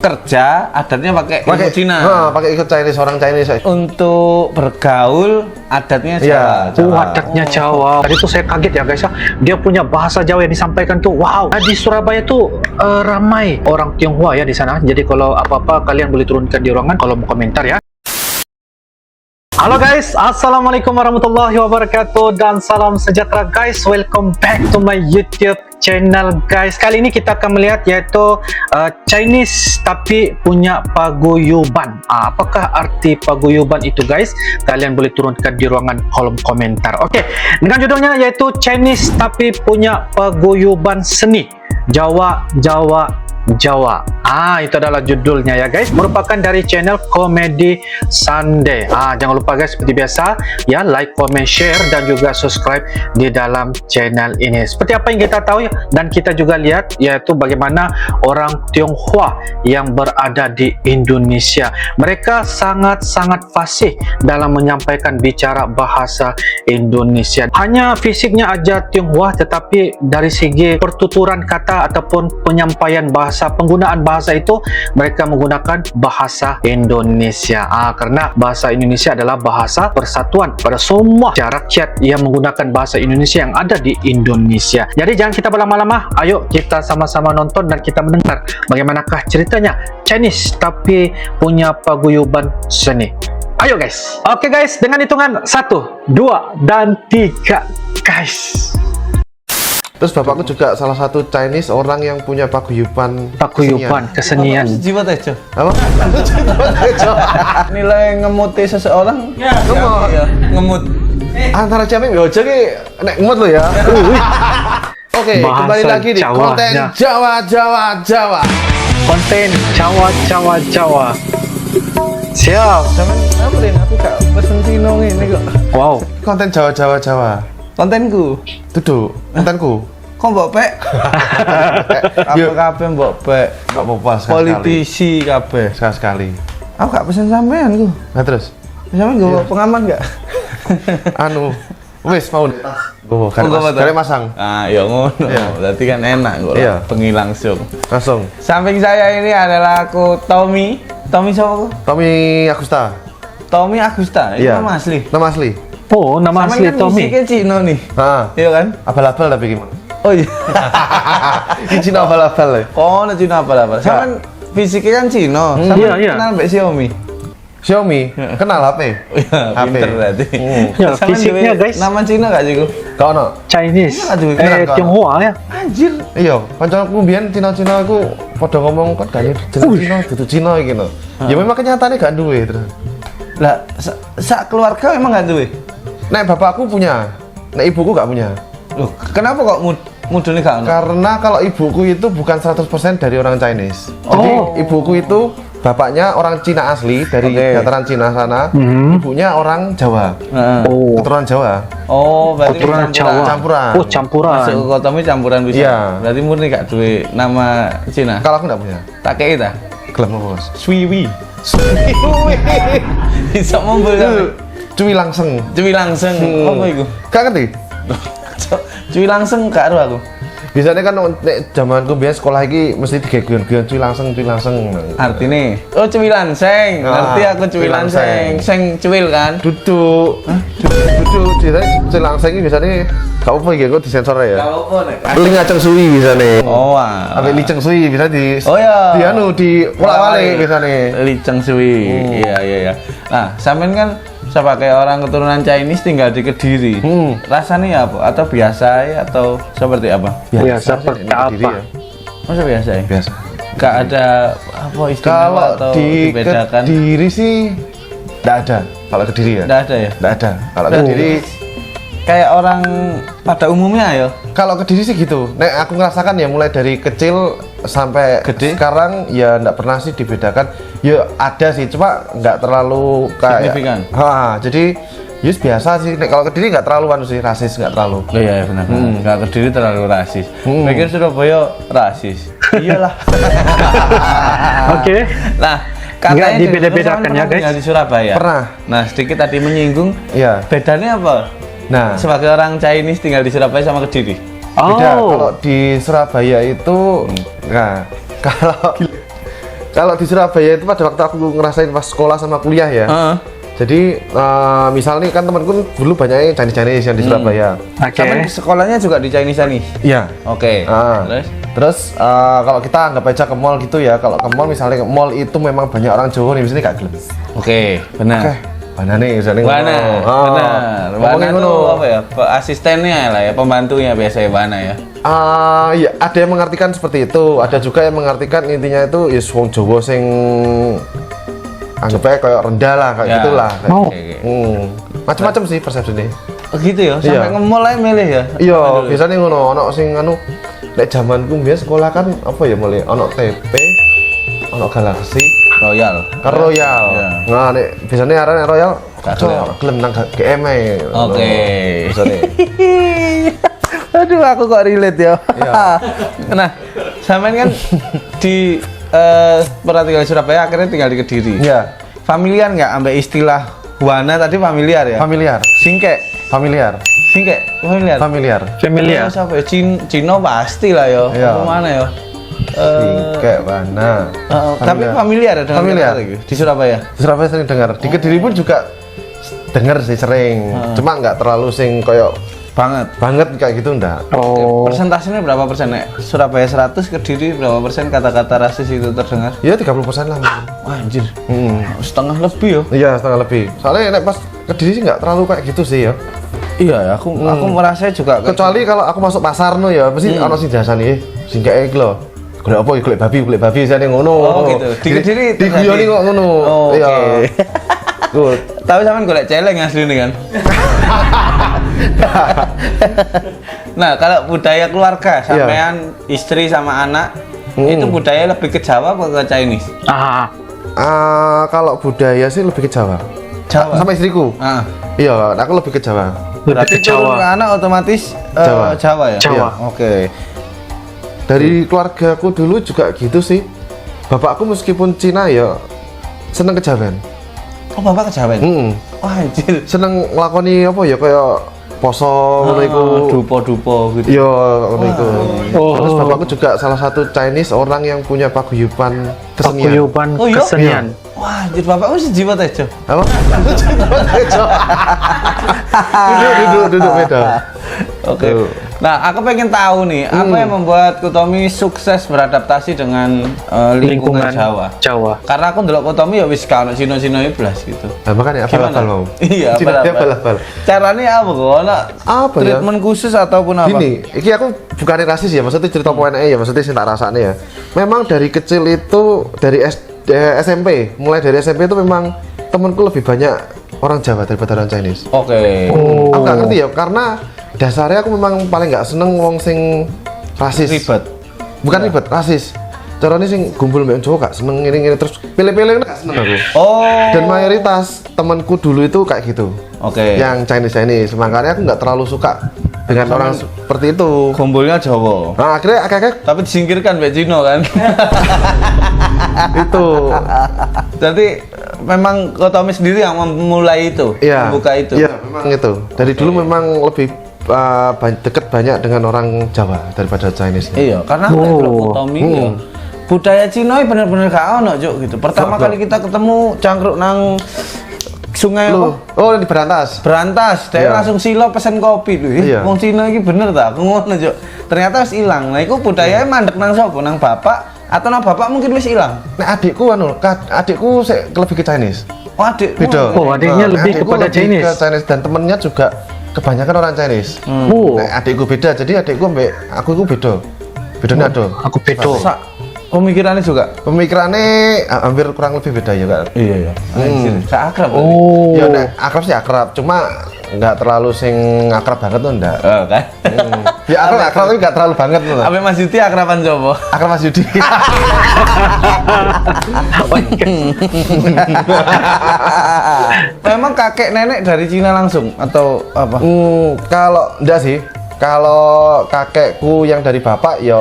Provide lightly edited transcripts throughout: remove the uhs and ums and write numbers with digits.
kerja adatnya pakai ilmu Cina. Pakai ikut Chinese, orang Chinese. Untuk bergaul adatnya Jawa. Adatnya Jawa. Tadi tuh saya kaget ya guys ya. Dia punya bahasa Jawa yang disampaikan tuh. Wow. Di Surabaya tuh ramai orang Tionghoa ya di sana. Jadi kalau apa-apa kalian boleh turunkan di ruangan kalau mau komentar ya. Halo guys, assalamualaikum warahmatullahi wabarakatuh dan salam sejahtera guys. Welcome back to my YouTube channel guys. Kali ini kita akan melihat yaitu Chinese tapi punya paguyuban. Apakah arti paguyuban itu guys? Kalian boleh turunkan di ruangan kolom komentar. Oke, dengan judulnya yaitu Chinese tapi punya paguyuban seni Jawa. Itu adalah judulnya ya guys, merupakan dari channel Comedy Sunday. Jangan lupa guys, seperti biasa ya, like, comment, share dan juga subscribe di dalam channel ini. Seperti apa yang kita tahu ya, dan kita juga lihat yaitu bagaimana orang Tionghoa yang berada di Indonesia, mereka sangat-sangat fasih dalam menyampaikan bicara bahasa Indonesia. Hanya fisiknya aja Tionghoa, tetapi dari segi pertuturan kata ataupun penyampaian bahasa, penggunaan bahasa itu mereka menggunakan bahasa Indonesia. Karena bahasa Indonesia adalah bahasa persatuan pada semua rakyat yang menggunakan bahasa Indonesia yang ada di Indonesia. Jadi jangan kita berlama-lama, ayo kita sama-sama nonton dan kita mendengar bagaimanakah ceritanya Chinese tapi punya paguyuban seni. Ayo guys. Oke guys, dengan hitungan 1, 2, dan 3 guys. Terus bapakku juga salah satu Chinese orang yang punya paguyuban kesenian. Jiwa tejo. Apa? Nilai ngemuti seseorang ngemut. Antara jamin gak aja nek ngemut lo ya. Oke, Bahasa kembali lagi di Jawa, konten ya. Jawa. Konten Jawa. Siap. Sampeyan apa Den? Aku gak pesen Cino ngene kok. Wow. Konten Jawa. Kontenku. Duduk, kontenku. Kok mbok pek? Kabeh mbok pek. Gak apa-apa sekali. Politisi kabeh. Sekali. Aku gak pesen sampean ku. Nah terus, Sampeyan nggo pengaman gak? anu, wis mau di tas. Gue apa tuh? kare masang. Ya ngono. Iya. Berarti kan enak kok. Iya. Pengi langsung. Langsung. Samping saya ini adalah aku Tommy. Tommy siapa? Tommy Agusta. Tommy Agusta. Itu Iya. nama asli. Nama asli. Oh, nama Sampeyan asli kan Tommy. fisiknya Cino nih. Iya kan? Abal-abal tapi gimana? Oh iya. Ini Cina abal-abal ya. Oh, Cino apa-apa. Sampeyan fisiknya kan Cino. Sampeyan iya. kenal mbak Xiaomi. Xiaomi, kenal HP? Oh iya, HP. pinter berarti. Ya, Sampeyan fisiknya, duwe guys. Nama Cina gak sih, Gu? Kau no? Chinese. Aduh, Tionghoa ya. Anjir. Iya, kancaku mbiyen Cina-Cina aku padha ngomong kok gak jeneng Cina, dudu Cina iki no. Ya memang kenyataannya gak duwe terus. Lah, sak keluarga emang gak duwe? Nek bapakku punya, nek ibuku gak punya. Loh, kenapa kok mudune gak ono? Karena kalau ibuku itu bukan 100% dari orang Chinese. Jadi Oh. ibuku itu bapaknya orang Cina asli dari dataran Cina sana, ibunya orang Jawa. Heeh. Oh. Keturunan Jawa. Oh, berarti Keturunan Jawa. Campuran. Oh, campuran. Masuk ke Tommy campuran bisa. Iya. Berarti murni gak duwe nama Cina. Kalau aku gak punya. Tak kei ta? Gelem apa, Bos? Swiwi. Bisa mobil sampe. Cuy langseng. Cuy langsung. Apa iku? Gak ngerti? Cuy langsung gak ero aku. Biasanya kan nek zamanku biasa sekolah iki mesti digegon-gegon cuy langsung. Artine, oh cuy langseng. Ngerti aku cuy cuy langseng. langseng. Seng cuil kan? Duduk. Duduk. Biasanya cuy langseng ini biasanya gak apa ya kok disensor ya. apa nek? Paling ngaceng suwi biasanya. Oh, ah. Sampai liceng suwi bisa di Oh ya. di anu di bolak-balik biasanya. Liceng suwi. Iya. Nah, sampean kan sebagai orang keturunan Chinese tinggal di Kediri. Rasanya apa? Atau biasa ya atau seperti apa? Biasa sih, seperti nek di Kediri apa? ya. Masa biasa ya? Biasa. Gak ada apa istimewa Kalau atau di dibedakan? Kediri sih enggak ada. Kalau Kediri ya. Nggak ada ya? Enggak ada. Kalau Kediri Kayak orang pada umumnya ya? kalau Kediri sih gitu. Nek aku ngerasakan ya mulai dari kecil sampai Gede? sekarang ya enggak pernah sih dibedakan. Ya ada sih, cuma enggak terlalu kayak Signifikan? Jadi yus biasa sih. Nek kalau Kediri enggak terlalu anu sih, rasis enggak terlalu. Oh iya benar. Nggak Kediri terlalu rasis. Pikir Surabaya rasis. Iyalah. Oke. Nah, Nggak katanya dibeda-bedakan Jojo ya, pernah guys. tinggal di Surabaya. Pernah. Nah, sedikit tadi menyinggung. Iya. Bedanya apa? Nah, Sebagai orang Chinese tinggal di Surabaya sama Kediri. beda. Oh. Kalau di Surabaya itu nah, kalau Kalau di Surabaya itu pada waktu aku ngerasain pas sekolah sama kuliah ya. Heeh. Jadi misal nih kan temanku dulu banyaknya Chinese yang di Surabaya. Oke. Sampean sekolahnya juga di Chinese nih. Iya. Oke. Terus kalau kita anggap aja ke mall gitu ya. Kalau ke mall misalnya ke mall itu memang banyak orang Jawa nih, misalnya gak gelem. Oke, benar. Oke. Mana nih misalnya Wana, benar. Wana Ngomongin tuh apa ya? Asistennya lah ya, pembantunya biasanya Wana ya. Ya ada yang mengartikan seperti itu, ada juga yang mengartikan intinya itu ya wong Jawa sing anggap aja kayak rendah lah, kayak Ya. gitulah. Oh. Oke. Macam-macam sih persepsinya. Oh gitu ya, sampai Iya. nge-mall aja milih ya. Iya, biasanya ngono, ono sing anu nek zamanku biasa sekolah kan apa ya mulai ono TP, ono Galaxy, Royal. kan Royal. Iya. Nah, nek biasanya arane Royal Gak cok gelem nang GM ae. Oke. Biasanya. Aduh, aku kok relate ya. Iya. Nah, sampean kan di pernah tinggal di Surabaya, akhirnya tinggal di Kediri. Iya, Familiar nggak ambek istilah Wana tadi familiar ya? familiar. Singke, Familiar. familiar. Familiar. Familiar. Terus apa ya? Cino pasti lah ya. Iya. Apa mana ya? Kayak mana? Tapi familiar ya dengan Familiar. kata-kata gitu, di Surabaya. Di Surabaya sering dengar. Di Kediri pun juga dengar sih sering. Cuma nggak terlalu sing koyo banget kayak gitu enggak. Oh. Persentasenya berapa persen nek? Surabaya 100, Kediri berapa persen kata-kata rasis itu terdengar? Ya 30% lah mungkin. Wah, anjir. Hmm. Setengah lebih ya. Iya, setengah lebih. Soalnya nek pas Kediri sih nggak terlalu kayak gitu sih ya. Iya, aku merasa juga kayak Kecuali kalau aku masuk pasar no ya, pasti ono sing jasane sing kayak iki lho. Golek apa ya, golek babi jane ngono. Oh, gitu. Di Kediri diguyoni kok ngono. Oh, oke. Iya. Good. Tapi sampean golek celeng asli nih kan. Nah, kalau budaya keluarga, sampean istri sama anak, itu budaya lebih ke Jawa apa ke Chinese? Kalau budaya sih lebih ke Jawa. Jawa. Sama istriku. Ah. Iya, aku lebih ke Jawa. Berarti Lebih ke turun ke Jawa. anak otomatis Jawa. ya? Jawa. Iya. Oke. Dari keluargaku dulu juga gitu sih. Bapakku meskipun Cina ya seneng kejawen. Oh, bapak ke Jawa? Wah, anjir. Seneng nglakoni apa ya kayak poso ngono iku. Dupo-dupo gitu. Iya, ngono iku. Oh. Terus bapakku juga salah satu Chinese orang yang punya paguyuban kesenian. Paguyuban Oh, iya? kesenian. Wah, anjir bapakmu sejiwa tejo. Apa? Duduk beda. Oke. Tuh. Nah, aku pengen tahu nih, apa yang membuat Kutomi sukses beradaptasi dengan lingkungan Jawa? Jawa. Karena aku ndelok Kutomi ya wis kalau Cino-Cino iblas gitu. Nah, makanya hafal-hafal mau. Iya, Cina dia hafal-hafal. hafal-hafal. Caranya apa kok? Ana Apa ya? treatment khusus ataupun apa? Gini, iki aku bukannya rasis ya, maksudnya cerita PNE ya, maksudnya sing tak rasane ya. Memang dari kecil itu dari SMP, mulai dari SMP itu memang temenku lebih banyak orang Jawa daripada orang Chinese. Oke. Aku nggak ngerti ya, karena dasarnya aku memang paling nggak seneng wong sing rasis. Ribet. Bukan ribet, rasis. Caranya sing gumpul mbek Jawa gak seneng ini terus pilih-pilih gak seneng aku. Oh. Dan mayoritas temanku dulu itu kayak gitu. Oke. Yang Chinese, makanya aku nggak terlalu suka dengan orang seperti itu. Kumpulnya Jawa. Nah, akhirnya Tapi disingkirkan Mbak Cino kan. itu. Jadi memang Kutomi sendiri yang memulai itu, Iya. membuka itu. Iya, memang itu. Dari dulu memang lebih deket banyak dengan orang Jawa daripada Chinese. Iya, karena aku ndelok Kutomi ya. Budaya Cina bener-bener gak ono Cuk gitu. Pertama Gak. kali kita ketemu cangkruk nang sungai apa? Oh, di Berantas. Berantas, dia Iya. langsung silo pesen kopi lho. Iya. Wong Cina iki bener ta? Aku ngono Cuk. Ternyata wis ilang. Nah, iku budaya mandek nang sapa? Nang bapak atau nang bapak mungkin wis ilang. Nah, adikku lebih ke Chinese. Oh, adik. Beda. Oh, adiknya lebih adikku kepada Chinese. ke Chinese dan temennya juga kebanyakan orang Chinese. Oh, Nah, adikku beda, jadi adikku ambek aku itu beda. Bedanya ada. aku bedo. Pemikirannya juga. Pemikirannya hampir kurang lebih beda ya, Kak. Iya, iya. Anjir, gak akrab. Oh. Ya nek akrab sih akrab, cuma nggak terlalu sing akrab banget tuh enggak. Oh, kan. Ya akrab tapi nggak terlalu banget tuh. Apa Mas Yudi akraban coba? Akrab Mas Yudi. Memang kakek nenek dari Cina langsung atau apa? Kalau enggak sih. Kalau kakekku yang dari bapak ya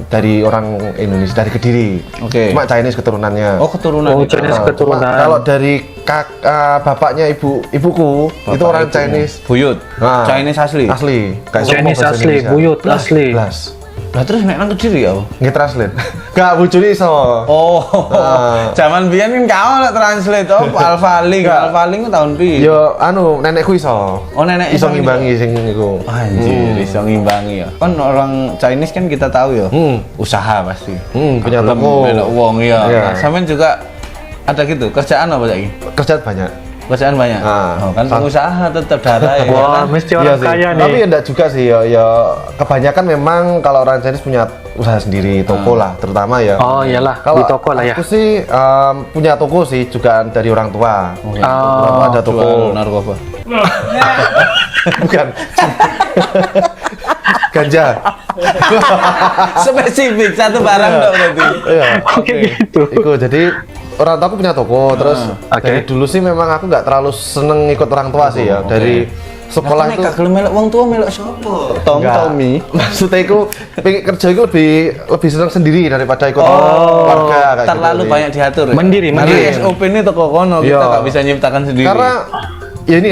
dari orang Indonesia, dari Kediri. Oke. Cuma Chinese keturunannya. Oh, keturunan. Oh, itu. Chinese Nah, keturunan. cuma kalau dari bapaknya ibuku Bapak itu orang itu. Chinese. Buyut. Nah, Chinese asli. Asli. Kayak Chinese semua bahasa asli, Indonesia. buyut asli. Belas. Lah terus nek nang Kediri ya? Nggih translate. Gak bojone iso. Oh. Ah. Zaman biyen kan kau lah translate Alfaling. Alfaling ku tahun piye? Yo anu nenekku iso. Oh nenek Iso ngimbangi sing niku. Anjir, iso ngimbangi ya. Kan orang Chinese kan kita tahu ya. Usaha pasti. Punya Belum toko. belok wong ya. Iya. Nah, sampean juga ada gitu. Kerjaan apa saiki? Kerjaan banyak. Kerjaan banyak. Oh, kan pengusaha tetap darah ya. Wah, kan? mesti Iya orang sih. kaya nih. Tapi ya enggak juga sih ya kebanyakan memang kalau orang Chinese punya usaha sendiri, toko lah terutama ya. Oh iyalah, di toko lah ya. Aku sih punya toko sih juga dari orang tua. Orang tua ada toko. Jual narkoba. Bukan. Ganja. Spesifik satu barang dong berarti. Iya. Oke gitu. Iku jadi orang tua aku punya toko terus dari dulu sih memang aku nggak terlalu seneng ikut orang tua sih ya dari sekolah itu. Kalau melok wong tua melok sapa? Enggak. Tommy. Maksudnya aku pengen kerja itu lebih seneng sendiri daripada ikut keluarga kayak Terlalu gitu. banyak diatur. Ya? Mandiri. SOP ini toko kono kita Iya. nggak bisa nyiptakan sendiri. Karena ya ini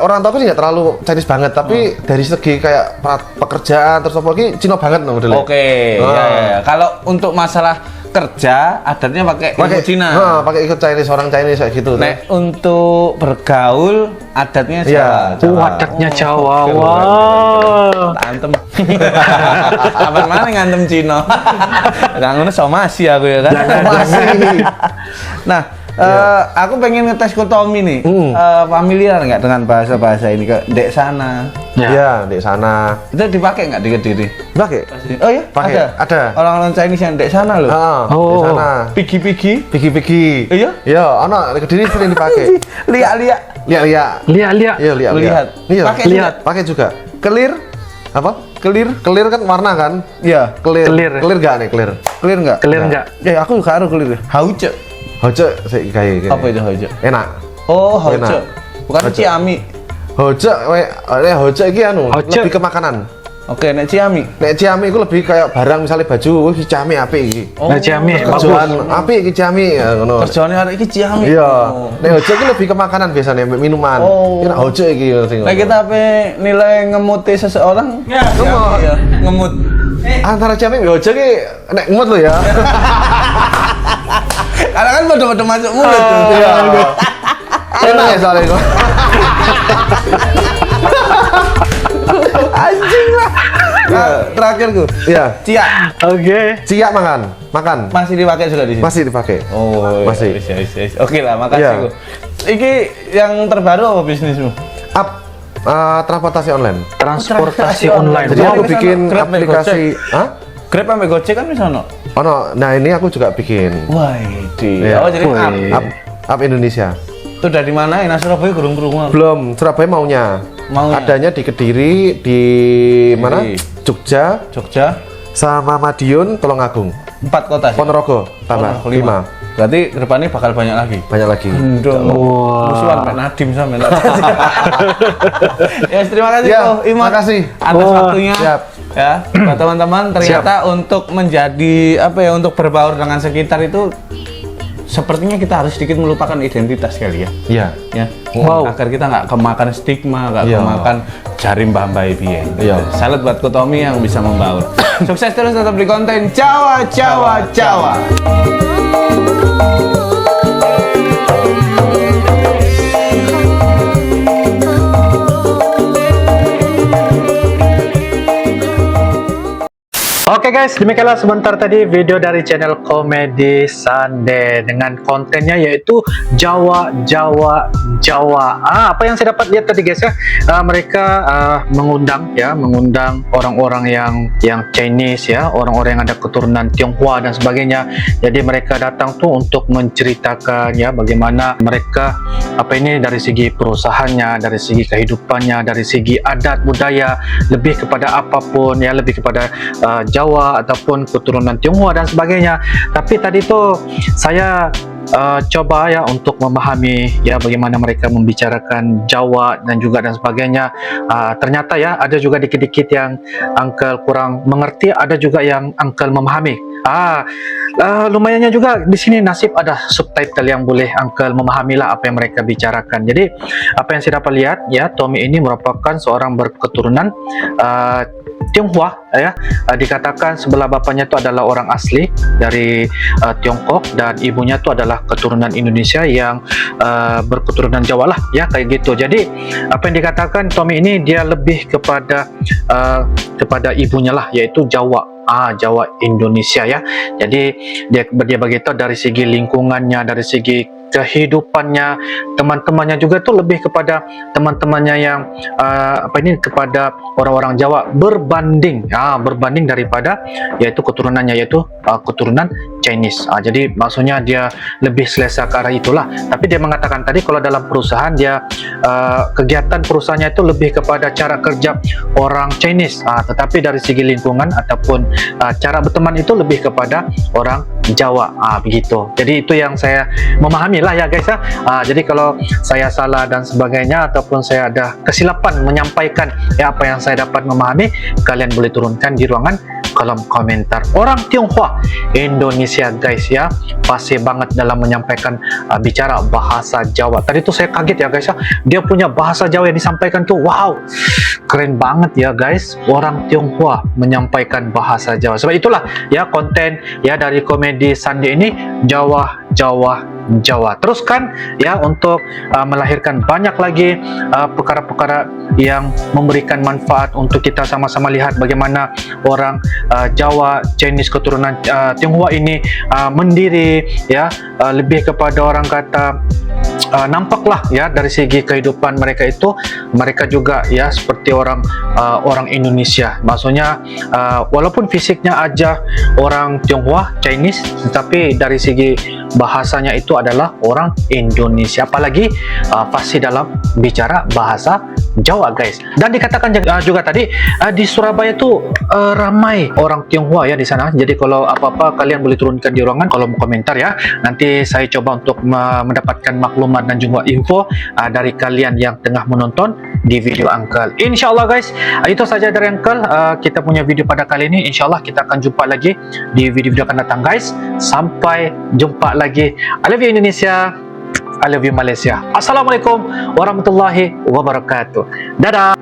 orang tua aku sih nggak terlalu Chinese banget tapi dari segi kayak pekerjaan terus apa lagi Cina banget no modelnya. Oke, ya. Kalau untuk masalah kerja adatnya pakai ilmu Cina. Pakai ikut Chinese orang Chinese kayak gitu. Nek untuk bergaul adatnya Iya, Jawa. Adatnya Jawa. Oke, Wah. Antem. Apa mana ngantem Cina? Nah, ngono somasi aku ya kan. Somasi. Nah, aku pengen ngetes ke Tommy nih. Familiar nggak dengan bahasa-bahasa ini ke dek sana? Iya, di sana. Itu dipakai nggak di Kediri? Pakai. Oh ya, Pakai, ada. Orang-orang Chinese yang dek sana loh. Di sana. Pigi-pigi. Pigi-pigi. Iya? Iya, anak di Kediri sering dipakai. Liak-liak. Lihat-lihat. Lihat. Iya, lihat. Lihat. Iya. Pakai lihat. Pakai juga. Kelir. Apa? Kelir. Clear kan warna kan? Iya. Clear. Clear. Clear gak nih, clear? Clear nggak? Clear enggak? Ya aku karo clear. Hauce. Hoce sih kayak. Apa itu hauce? Enak. Oh, hauce. Enak. Bukan Hauce. ciami. Hoce, hoce iki anu, Hoce. lebih ke makanan. Oke, nek ciami. Nek ciami itu lebih kayak barang misalnya baju, wih ciami apik iki. Nah, ciami, Kerjaan apik iki ciami ya ngono. Kerjaannya ada iki ciami. Iya. Oh. Nek hoce iki lebih ke makanan biasanya, minuman. Oh. Ini hoce iki sing. Nah, kita apa nilai ngemuti seseorang? Ya, ngemut. ya, ngemut. Antara ciami dan hoce iki nek ngemut lo ya. Karena kan pada masuk mulut tuh. Iya. Enak ya soalnya itu. Anjing lah. Nah, terakhirku. Iya. Cia Oke. Ciak makan. masih dipakai juga di sini. Masih dipakai. Oh, Masih. Yes. Oke lah, makasih. Iya. Ku. Iki yang terbaru apa bisnismu? Up transportasi online. Transportasi online. Jadi Wow, aku bisa bikin Grab sampai aplikasi. Hah? Grab sampai Gojek kan bisa no? Oh no, nah ini aku juga bikin. Wah, Iya. Oh, jadi Wih. Up Indonesia. itu dari mana? Nah, Surabaya kurung-kurung. Belum, Surabaya maunya. Maunya? Adanya di Kediri, di mana? Jogja, Jogja, sama Madiun, Tulungagung, 4 kota sih. Ponorogo, tambah Oh, 5. Berarti kedepannya bakal banyak lagi. Banyak lagi. Wah. Musuhan Pak Nadim sama Ya, terima kasih Ya, Ko Iman. makasih. Atas Wah. waktunya. Siap. Ya, buat teman-teman ternyata untuk menjadi apa ya, untuk berbaur dengan sekitar itu sepertinya kita harus sedikit melupakan identitas kali ya. Iya. Ya. Wow. Agar kita nggak kemakan stigma, nggak Iya. kemakan jarim bambai biyen. Iya. Salut buat Ko Tommy yang bisa membaur. Sukses terus tetap di konten Jawa. Oke guys, demikianlah sebentar tadi video dari channel Komedi Sunday dengan kontennya yaitu Jawa. Apa yang saya dapat lihat tadi guys ya, mereka mengundang orang-orang yang Chinese ya, orang-orang yang ada keturunan Tionghoa dan sebagainya. Jadi mereka datang tuh untuk menceritakan ya bagaimana mereka dari segi perusahaannya, dari segi kehidupannya, dari segi adat budaya, lebih kepada apapun ya, lebih kepada Jawa ataupun keturunan Tionghoa dan sebagainya. Tapi tadi tuh saya coba ya untuk memahami ya bagaimana mereka membicarakan Jawa dan sebagainya. Ternyata ya ada juga dikit-dikit yang Uncle kurang mengerti, ada juga yang Uncle memahami. Lumayannya juga di sini nasib ada subtitle yang boleh Uncle memahami lah apa yang mereka bicarakan. Jadi apa yang saya dapat lihat ya, Tommy ini merupakan seorang berketurunan Tionghoa ya, dikatakan sebelah bapaknya itu adalah orang asli dari Tiongkok dan ibunya itu adalah keturunan Indonesia yang berketurunan Jawa lah ya, kayak gitu. Jadi apa yang dikatakan Tommy ini dia lebih kepada ibunya lah, yaitu Jawa, Jawa Indonesia ya. Jadi dia begitu dari segi lingkungannya, dari segi kehidupannya, teman-temannya juga tuh lebih kepada teman-temannya yang kepada orang-orang Jawa berbanding daripada yaitu keturunannya, yaitu keturunan Chinese. Jadi maksudnya dia lebih selesa ke arah itulah. Tapi dia mengatakan tadi kalau dalam perusahaan dia kegiatan perusahaannya itu lebih kepada cara kerja orang Chinese, tetapi dari segi lingkungan ataupun cara berteman itu lebih kepada orang Jawa, begitu. Jadi itu yang saya memahami lah ya guys ya. Jadi kalau saya salah dan sebagainya ataupun saya ada kesilapan menyampaikan ya apa yang saya dapat memahami, kalian boleh turunkan di ruangan kolom komentar. Orang Tionghoa Indonesia guys ya, fasih banget dalam menyampaikan bicara bahasa Jawa. Tadi tuh saya kaget ya guys ya, dia punya bahasa Jawa yang disampaikan tuh wow, keren banget ya guys, orang Tionghoa menyampaikan bahasa Jawa. Sebab itulah ya konten ya dari Komedi Sunday ini Jawa teruskan ya untuk melahirkan banyak lagi perkara-perkara yang memberikan manfaat untuk kita sama-sama lihat bagaimana orang Jawa Chinese keturunan Tionghoa ini mendiri ya, lebih kepada orang kata nampaklah ya dari segi kehidupan mereka itu, mereka juga ya seperti orang Indonesia. Maksudnya walaupun fisiknya aja orang Tionghoa Chinese, tetapi dari segi bahasanya itu adalah orang Indonesia, apalagi fasih dalam bicara bahasa Jawa guys. Dan dikatakan juga tadi di Surabaya tuh ramai orang Tionghoa ya di sana. Jadi kalau apa-apa kalian boleh turunkan di ruangan kolom komentar ya. Nanti saya coba untuk mendapatkan maklumat dan juga info dari kalian yang tengah menonton di video Uncle. Insyaallah guys, itu saja dari Uncle. Kita punya video pada kali ini. Insyaallah kita akan jumpa lagi di video-video akan datang guys. Sampai jumpa lagi. I love you Indonesia, I love you Malaysia. Assalamualaikum warahmatullahi wabarakatuh. Dadah.